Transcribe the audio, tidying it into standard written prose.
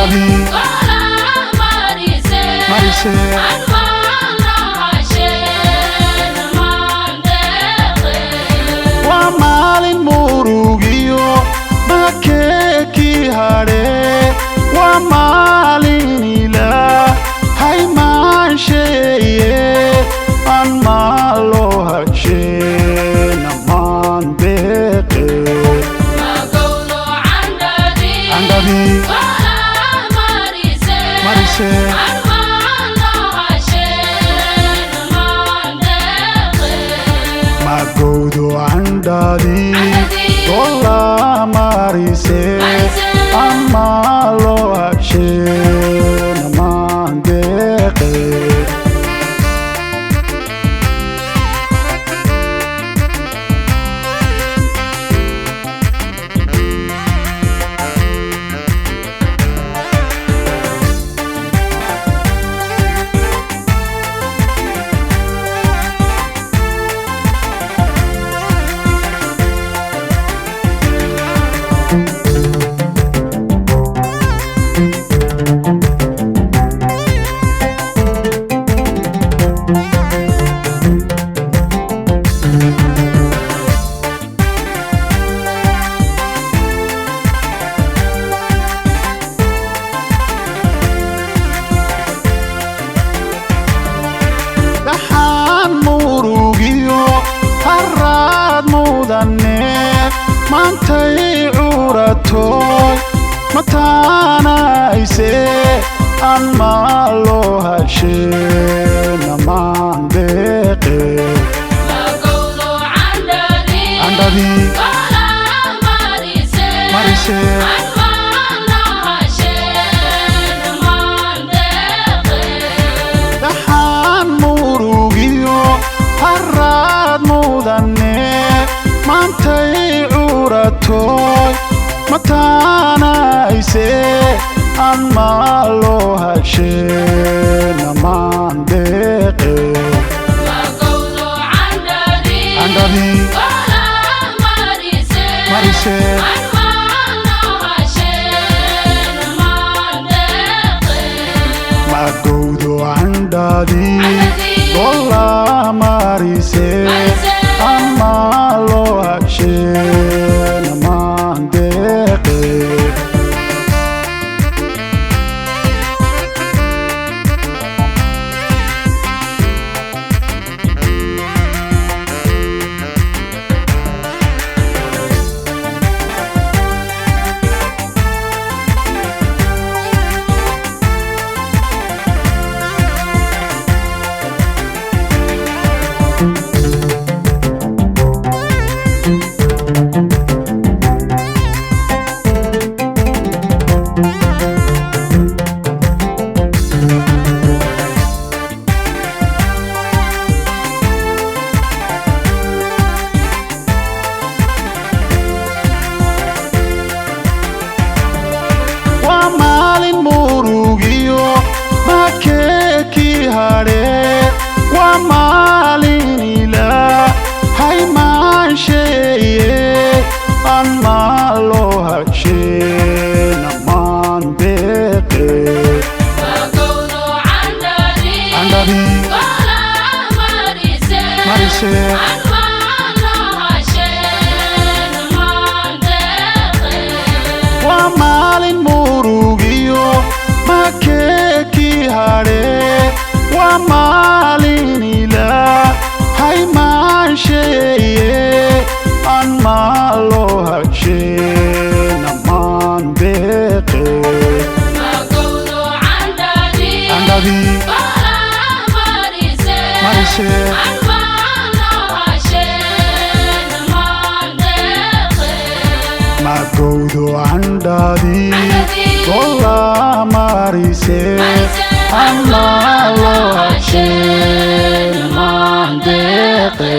andadi marise waa maalin murugiyo makeeki hare waa maalin ilaahay maansheeye aan maalo hasheen amaan deeqe andadi marise magowdo andadi gola marise amalo hasheen amaan deeqe maantay curatoy mataanayse aan maalo hasheen amaan deeqe andadi marise dhaxaan murugiyo haraad mudane maantay curatoy mataanayse aan maalo hasheen amaan deeqe andadi marise magowdo andadi gola marise amalo hasheen amaan deeqe waa maalin ilaahay maansheeye aan maalo hasheen amaan deeqe andadi marise waa maalin murugiyo makeeki hare waa maalin ilaahay maansheeye aan maalo hasheen amaan deeqe andadi marise magowdo andadi gola marise amalo hasheen amaan deeqe